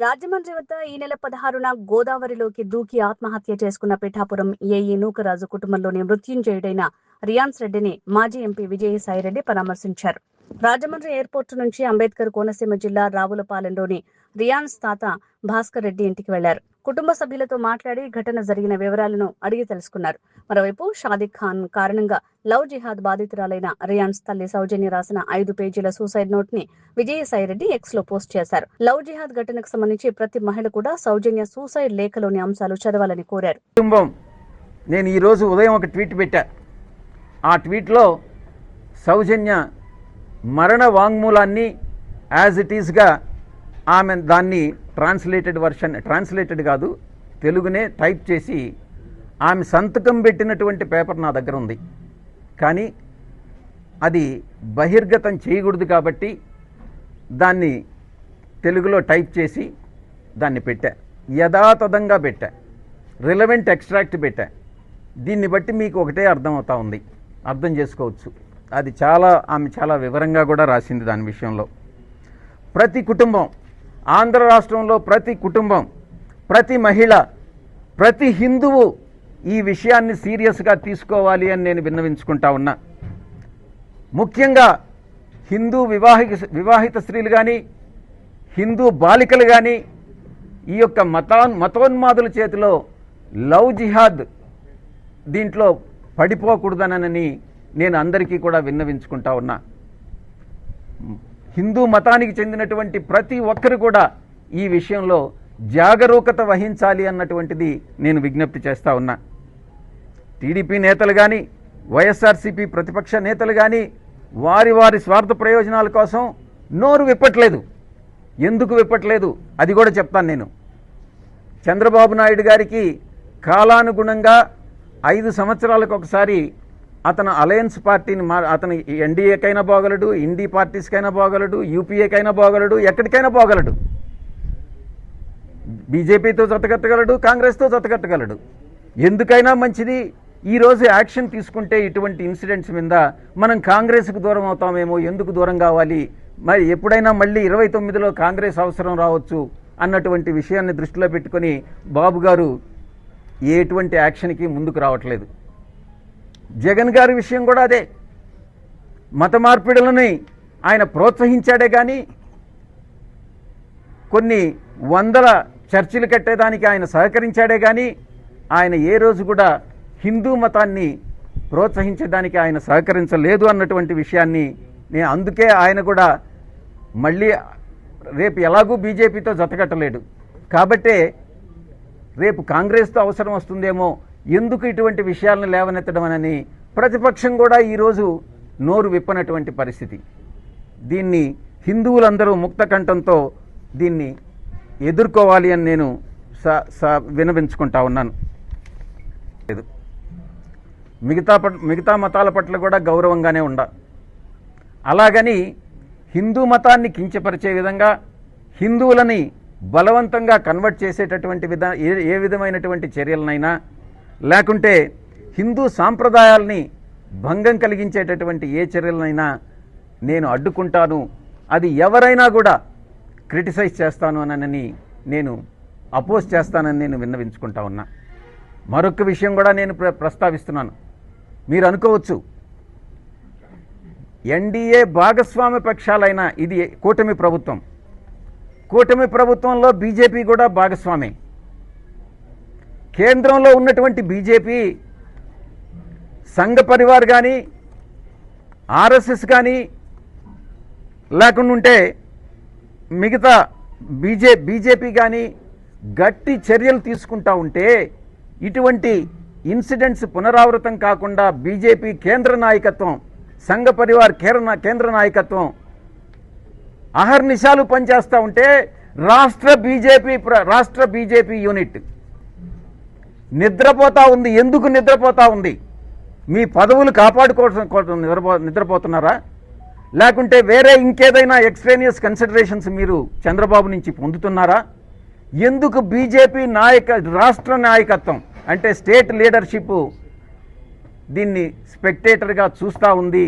రాజమండ్రి వద్ద ఈ నెల 16న గోదావరిలోకి దూకి ఆత్మహత్య చేసుకున్న పిఠాపురం ఏఈ నూకరాజు కుటుంబంలోని మృత్యుంజయుడైన రియాన్స్ రెడ్డిని మాజీ ఎంపీ విజయసాయిరెడ్డి పరామర్శించారు. రాజమండ్రి ఎయిర్పోర్టు నుంచి అంబేద్కర్ కోనసీమ జిల్లా రావులపాలెంలోని రియాన్స్ తాత భాస్కర్ రెడ్డి ఇంటికి వెళ్లారు. కుటుంబ సభ్యులతో మాట్లాడి ఘటన జరిగిన వివరాలను అడిగి తెలుసుకున్నారు. మరోవైపు షాదిక్ ఖాన్ కారణంగా లవ్ జిహాద్ బాధితురాలైన రియాన్స్ తల్లి సౌజన్య రాసిన 5 పేజీల సూసైడ్ నోట్ ని విజయసాయిరెడ్డి ఎక్స్ లో పోస్ట్ చేశారు. లవ్ జిహాద్ ఘటనకు సంబంధించి ప్రతి మహిళ కూడా సౌజన్య సూసైడ్ లేఖలోని అంశాలు చదవాలని కోరారు. నేను ఈ రోజు ఉదయం ఒక ట్వీట్ పెట్టా. ఆ ట్వీట్లో సౌజన్య మరణ వాంగ్మూలాన్ని యాజ్ ఇట్ ఈస్గా ఆమె దాన్ని ట్రాన్స్లేటెడ్ కాదు, తెలుగునే టైప్ చేసి ఆమె సంతకం పెట్టినటువంటి పేపర్ నా దగ్గర ఉంది. కానీ అది బహిర్గతం చేయకూడదు కాబట్టి దాన్ని తెలుగులో టైప్ చేసి దాన్ని పెట్టా. యథాతథంగా పెట్టా, రిలవెంట్ ఎక్స్ట్రాక్ట్ పెట్టా. దీన్ని బట్టి మీకు ఒకటే అర్థమవుతా ఉంది, అర్థం చేసుకోవచ్చు. అది ఆమె చాలా వివరంగా కూడా రాసింది దాని విషయంలో. ప్రతి కుటుంబం, ఆంధ్ర రాష్ట్రంలో ప్రతి కుటుంబం, ప్రతి మహిళ, ప్రతి హిందువు ఈ విషయాన్ని సీరియస్గా తీసుకోవాలి అని నేను విన్నవించుకుంటా ఉన్నా. ముఖ్యంగా హిందూ వివాహిత స్త్రీలు కానీ, హిందూ బాలికలు కానీ ఈ యొక్క మతోన్మాదుల చేతిలో లవ్ జిహాద్ దీంట్లో పడిపోకూడదనని నేను అందరికీ కూడా విన్నవించుకుంటా ఉన్నా. హిందూ మతానికి చెందినటువంటి ప్రతి ఒక్కరు కూడా ఈ విషయంలో జాగరూకత వహించాలి అన్నటువంటిది నేను విజ్ఞప్తి చేస్తా ఉన్నా. టీడీపీ నేతలు కానీ, వైఎస్ఆర్సీపీ ప్రతిపక్ష నేతలు కానీ వారి స్వార్థ ప్రయోజనాల కోసం నోరు విప్పట్లేదు. ఎందుకు విప్పట్లేదు అది కూడా చెప్తాను నేను. చంద్రబాబు నాయుడు గారికి కాలానుగుణంగా 5 సంవత్సరాలకు ఒకసారి అతను అలయన్స్ పార్టీని అతను ఎన్డీఏకైనా పోగలడు, ఇండీ పార్టీస్కైనా పోగలడు, యూపీఏకైనా పోగలడు, ఎక్కడికైనా పోగలడు. బీజేపీతో జతకట్టగలడు, కాంగ్రెస్తో జతకట్టగలడు. ఎందుకైనా మంచిది. ఈరోజు యాక్షన్ తీసుకుంటే ఇటువంటి ఇన్సిడెంట్స్ మీద మనం కాంగ్రెస్కు దూరం అవుతామేమో, ఎందుకు దూరం కావాలి, మరి ఎప్పుడైనా మళ్ళీ 29లో కాంగ్రెస్ అవసరం రావచ్చు అన్నటువంటి విషయాన్ని దృష్టిలో పెట్టుకొని బాబు గారు ఎటువంటి యాక్షన్కి ముందుకు రావట్లేదు. జగన్ గారి విషయం కూడా అదే. మత మార్పిడులని ఆయన ప్రోత్సహించాడే కానీ కొన్ని వందల చర్చిలు కట్టేదానికి ఆయన సహకరించాడే కానీ ఆయన ఏ రోజు కూడా హిందూ మతాన్ని ప్రోత్సహించేదానికి ఆయన సహకరించలేదు అన్నటువంటి విషయాన్ని నేను అందుకే ఆయన కూడా మళ్ళీ రేపు ఎలాగూ బీజేపీతో జతకట్టలేడు కాబట్టే రేపు కాంగ్రెస్తో అవసరం వస్తుందేమో, ఎందుకు ఇటువంటి విషయాలను లేవనెత్తడం అని ప్రతిపక్షం కూడా ఈరోజు నోరు విప్పనటువంటి పరిస్థితి. దీన్ని హిందువులందరూ ముక్త కంఠంతో దీన్ని ఎదుర్కోవాలి అని నేను వినవించుకుంటా ఉన్నాను. మిగతా మతాల పట్ల కూడా గౌరవంగానే ఉండాలి. అలాగని హిందూ మతాన్ని కించపరిచే విధంగా, హిందువులని బలవంతంగా కన్వర్ట్ చేసేటటువంటి ఏ విధమైనటువంటి చర్యలనైనా, లేకుంటే హిందూ సాంప్రదాయాల్ని భంగం కలిగించేటటువంటి ఏ చర్యలనైనా నేను అడ్డుకుంటాను. అది ఎవరైనా కూడా క్రిటిసైజ్ చేస్తాను అని నేను అపోజ్ చేస్తానని నేను విన్నవించుకుంటా ఉన్నా. మరొక విషయం కూడా నేను ప్రస్తావిస్తున్నాను. మీరు అనుకోవచ్చు, ఎన్డీఏ భాగస్వామ్య పక్షాలైన ఇది కూటమి ప్రభుత్వం, కూటమి ప్రభుత్వంలో బీజేపీ కూడా భాగస్వామి. కేంద్రంలో ఉన్నటువంటి బీజేపీ సంఘ పరివార్ కానీ, ఆర్ఎస్ఎస్ కానీ, లేకుండా ఉంటే మిగతా బీజేపీ కానీ గట్టి చర్యలు తీసుకుంటా ఉంటే ఇటువంటి ఇన్సిడెంట్స్ పునరావృతం కాకుండా బీజేపీ కేంద్ర నాయకత్వం, సంఘ పరివార్ కేంద్ర నాయకత్వం అహర్నిశాలు పనిచేస్తూ ఉంటే రాష్ట్ర బీజేపీ యూనిట్ నిద్రపోతా ఉంది. ఎందుకు నిద్రపోతా ఉంది? మీ పదవులు కాపాడుకోవడం నిద్రపోతున్నారా? లేకుంటే వేరే ఇంకేదైనా ఎక్స్ట్రేనియస్ కన్సిడరేషన్స్ మీరు చంద్రబాబు నుంచి పొందుతున్నారా? ఎందుకు బీజేపీ రాష్ట్ర నాయకత్వం అంటే స్టేట్ లీడర్షిప్ దీన్ని స్పెక్టేటర్గా చూస్తూ ఉంది?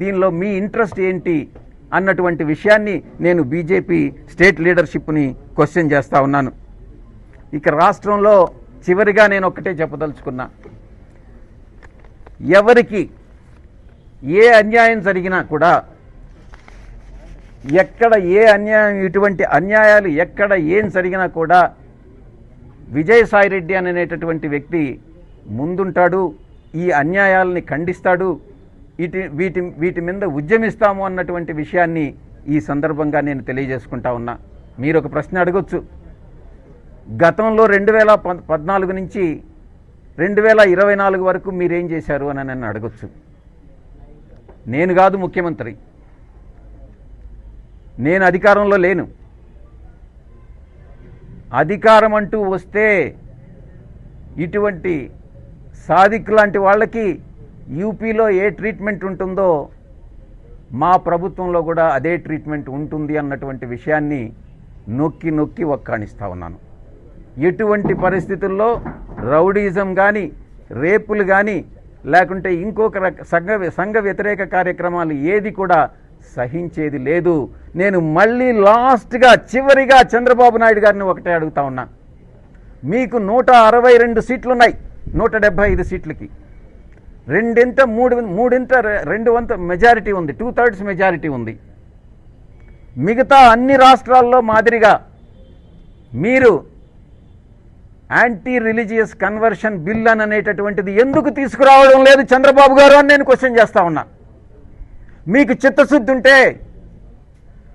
దీనిలో మీ ఇంట్రెస్ట్ ఏంటి అన్నటువంటి విషయాన్ని నేను బీజేపీ స్టేట్ లీడర్షిప్ని క్వశ్చన్ చేస్తూ ఉన్నాను. ఇక రాష్ట్రంలో చివరిగా నేను ఒక్కటే చెప్పదలుచుకున్నా, ఎవరికి ఏ అన్యాయం జరిగినా కూడా, ఎక్కడ ఏ అన్యాయం, ఇటువంటి అన్యాయాలు ఎక్కడ ఏం జరిగినా కూడా విజయసాయిరెడ్డి అనేటటువంటి వ్యక్తి ముందుంటాడు, ఈ అన్యాయాలని ఖండిస్తాడు, వీటి మీద ఉద్యమిస్తాము అన్నటువంటి విషయాన్ని ఈ సందర్భంగా నేను తెలియజేసుకుంటా ఉన్నా. మీరు ఒక ప్రశ్న అడగొచ్చు, గతంలో 2014 నుంచి 2024 వరకు మీరేం చేశారు అని నన్ను అడగొచ్చు. నేను కాదు ముఖ్యమంత్రి, నేను అధికారంలో లేను. అధికారం అంటూ వస్తే ఇటువంటి సాదిక్ లాంటి వాళ్ళకి యూపీలో ఏ ట్రీట్మెంట్ ఉంటుందో మా ప్రభుత్వంలో కూడా అదే ట్రీట్మెంట్ ఉంటుంది అన్నటువంటి విషయాన్ని నొక్కి నొక్కి ఒక్కాణిస్తూ ఉన్నాను. ఎటువంటి పరిస్థితుల్లో రౌడీజం కానీ, రేపులు కానీ, లేకుంటే ఇంకొక సంఘ వ్యతిరేక కార్యక్రమాలు ఏది కూడా సహించేది లేదు. నేను మళ్ళీ లాస్ట్గా చివరిగా చంద్రబాబు నాయుడు గారిని ఒకటే అడుగుతా ఉన్నా, మీకు 162 సీట్లున్నాయి 175 సీట్లకి, మూడింట 2 మెజారిటీ ఉంది, 2/3 మెజారిటీ ఉంది. మిగతా అన్ని రాష్ట్రాల్లో మాదిరిగా మీరు యాంటీ రిలీజియస్ కన్వర్షన్ బిల్ అనేటటువంటిది ఎందుకు తీసుకురావడం లేదు చంద్రబాబు గారు అని నేను క్వశ్చన్ చేస్తా ఉన్నా. మీకు చిత్తశుద్ధి ఉంటే,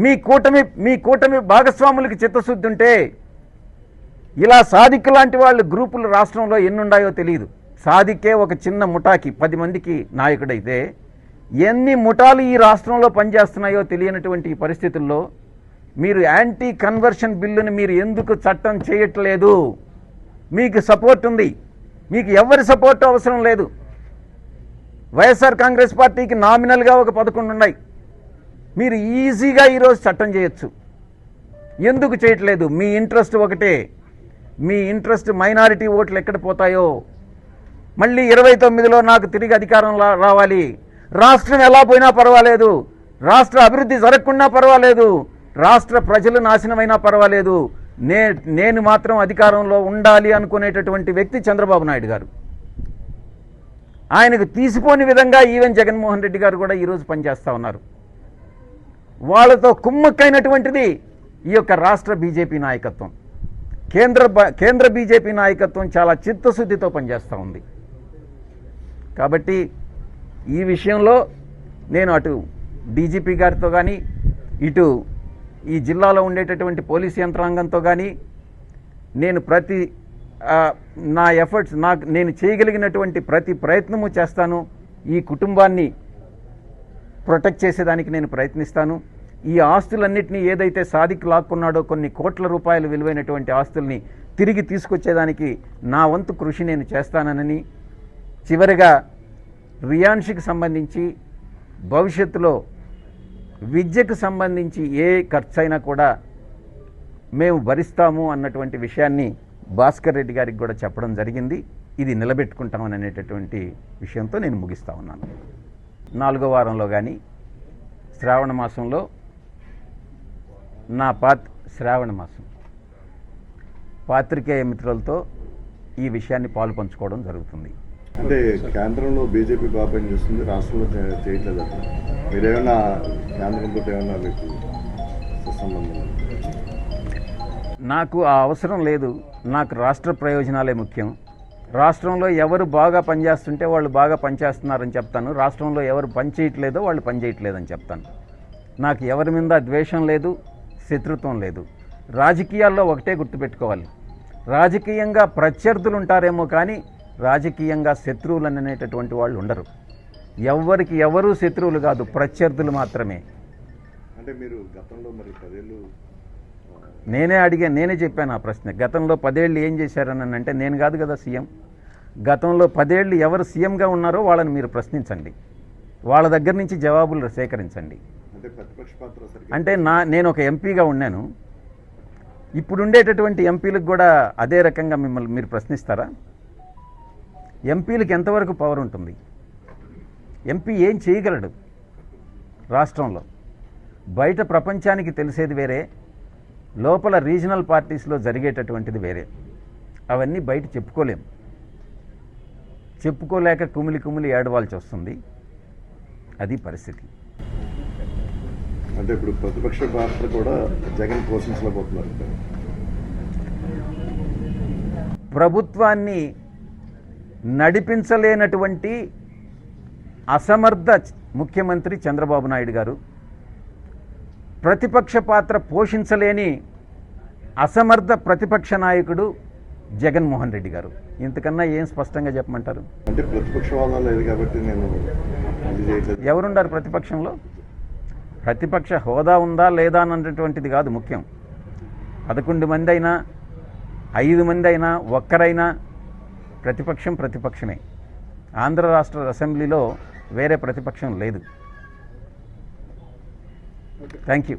మీ కూటమి భాగస్వాములకి చిత్తశుద్ధి ఉంటే, ఇలా సాదిక్ లాంటి వాళ్ళు గ్రూపులు రాష్ట్రంలో ఎన్నున్నాయో తెలియదు. సాదిక్కే ఒక చిన్న ముఠాకి 10 మందికి నాయకుడైతే ఎన్ని ముఠాలు ఈ రాష్ట్రంలో పనిచేస్తున్నాయో తెలియనటువంటి పరిస్థితుల్లో మీరు యాంటీ కన్వర్షన్ బిల్లుని మీరు ఎందుకు చట్టం చేయట్లేదు? మీకు సపోర్ట్ ఉంది, మీకు ఎవరి సపోర్ట్ అవసరం లేదు. వైఎస్ఆర్ కాంగ్రెస్ పార్టీకి నామినల్గా ఒక 11 ఉన్నాయి, మీరు ఈజీగా ఈరోజు చట్టం చేయొచ్చు. ఎందుకు చేయట్లేదు? మీ ఇంట్రెస్ట్ ఒకటే, మీ ఇంట్రెస్ట్ మైనారిటీ ఓట్లు ఎక్కడ పోతాయో, మళ్ళీ 29లో నాకు తిరిగి అధికారం రావాలి, రాష్ట్రం ఎలా పోయినా పర్వాలేదు, రాష్ట్ర అభివృద్ధి జరగకుండా పర్వాలేదు, రాష్ట్ర ప్రజలు నాశనమైనా పర్వాలేదు, నేను మాత్రం అధికారంలో ఉండాలి అనుకునేటటువంటి వ్యక్తి చంద్రబాబు నాయుడు గారు. ఆయనకు తీసిపోని విధంగా ఈవెన్ జగన్మోహన్ రెడ్డి గారు కూడా ఈరోజు పనిచేస్తూ ఉన్నారు. వాళ్ళతో కుమ్మక్కైనటువంటిది ఈ యొక్క రాష్ట్ర బీజేపీ నాయకత్వం. కేంద్ర బీజేపీ నాయకత్వం చాలా చిత్తశుద్ధితో పనిచేస్తూ ఉంది. కాబట్టి ఈ విషయంలో నేను అటు డీజీపీ గారితో కానీ, ఇటు ఈ జిల్లాలో ఉండేటటువంటి పోలీసు యంత్రాంగంతో కానీ నేను నా ఎఫర్ట్స్, నేను చేయగలిగినటువంటి ప్రతి ప్రయత్నము చేస్తాను. ఈ కుటుంబాన్ని ప్రొటెక్ట్ చేసేదానికి నేను ప్రయత్నిస్తాను. ఈ ఆస్తులన్నింటినీ ఏదైతే సాదిక్ లాక్కున్నాడో కొన్ని కోట్ల రూపాయలు విలువైనటువంటి ఆస్తుల్ని తిరిగి తీసుకొచ్చేదానికి నా వంతు కృషి నేను చేస్తానని, చివరిగా రియాన్షికి సంబంధించి భవిష్యత్తులో విద్యకు సంబంధించి ఏ ఖర్చు అయినా కూడా మేము భరిస్తాము అన్నటువంటి విషయాన్ని భాస్కర్ రెడ్డి గారికి కూడా చెప్పడం జరిగింది. ఇది నిలబెట్టుకుంటామని అనేటటువంటి విషయంతో నేను ముగిస్తా ఉన్నాను. 4వ వారంలో కానీ శ్రావణ మాసంలో శ్రావణ మాసం పాత్రికేయ మిత్రులతో ఈ విషయాన్ని పాలు పంచుకోవడం జరుగుతుంది. అంటే కేంద్రంలో బీజేపీ బాగా పనిచేస్తుంది, రాష్ట్రంలో చేయట్లేదు అట్లా. మీరేమన్నా కేంద్రంతో ఏమన్నా మీకు సంబంధం? నాకు ఆ అవసరం లేదు. నాకు రాష్ట్ర ప్రయోజనాలే ముఖ్యం. రాష్ట్రంలో ఎవరు బాగా పనిచేస్తుంటే వాళ్ళు బాగా పనిచేస్తున్నారని చెప్తాను, రాష్ట్రంలో ఎవరు పనిచేయట్లేదో వాళ్ళు పనిచేయట్లేదని చెప్తాను. నాకు ఎవరి మీద ద్వేషం లేదు, శత్రుత్వం లేదు. రాజకీయాల్లో ఒకటే గుర్తుపెట్టుకోవాలి, రాజకీయంగా ప్రత్యర్థులు ఉంటారేమో కానీ రాజకీయంగా శత్రువులు అనేటటువంటి వాళ్ళు ఉండరు. ఎవరికి ఎవరు శత్రువులు కాదు, ప్రత్యర్థులు మాత్రమే. అంటే మీరు గతంలో మరి 10 ఏళ్ళు నేనే చెప్పాను ఆ ప్రశ్న. గతంలో 10 ఏళ్ళు ఏం చేశారని అంటే నేను కాదు కదా సీఎం. గతంలో 10 ఏళ్ళు ఎవరు సీఎంగా ఉన్నారో వాళ్ళని మీరు ప్రశ్నించండి, వాళ్ళ దగ్గర నుంచి జవాబులు సేకరించండి. అంటే నేను ఒక ఎంపీగా ఉన్నాను, ఇప్పుడు ఉండేటటువంటి ఎంపీలకు కూడా అదే రకంగా మిమ్మల్ని మీరు ప్రశ్నిస్తారా? ఎంపీలకు ఎంతవరకు పవర్ ఉంటుంది? ఎంపీ ఏం చేయగలడు రాష్ట్రంలో? బయట ప్రపంచానికి తెలిసేది వేరే, లోపల రీజనల్ పార్టీస్లో జరిగేటటువంటిది వేరే. అవన్నీ బయట చెప్పుకోలేం. చెప్పుకోలేక కుమిలి కుమిలి ఏడవాల్సి వస్తుంది. అది పరిస్థితి. అంటే ఇప్పుడు ప్రతిపక్ష పాత్ర కూడా జగన్ పోషించలేకపోతున్నారు. ప్రభుత్వాన్ని నడిపించలేనటువంటి అసమర్థ ముఖ్యమంత్రి చంద్రబాబు నాయుడు గారు, ప్రతిపక్ష పాత్ర పోషించలేని అసమర్థ ప్రతిపక్ష నాయకుడు జగన్మోహన్ రెడ్డి గారు. ఇంతకన్నా ఏం స్పష్టంగా చెప్పమంటారు? అంటే ప్రతిపక్ష హోదా లేదు కాబట్టి నేను ఇది చేయట్లేదు. ఎవరున్నారు ప్రతిపక్షంలో? ప్రతిపక్ష హోదా ఉందా లేదా అన్నటువంటిది కాదు ముఖ్యం. 11 మంది అయినా 5 మంది అయినా ఒక్కరైనా ప్రతిపక్షం ప్రతిపక్షమే. ఆంధ్ర రాష్ట్ర అసెంబ్లీలో వేరే ప్రతిపక్షం లేదు. Thank you.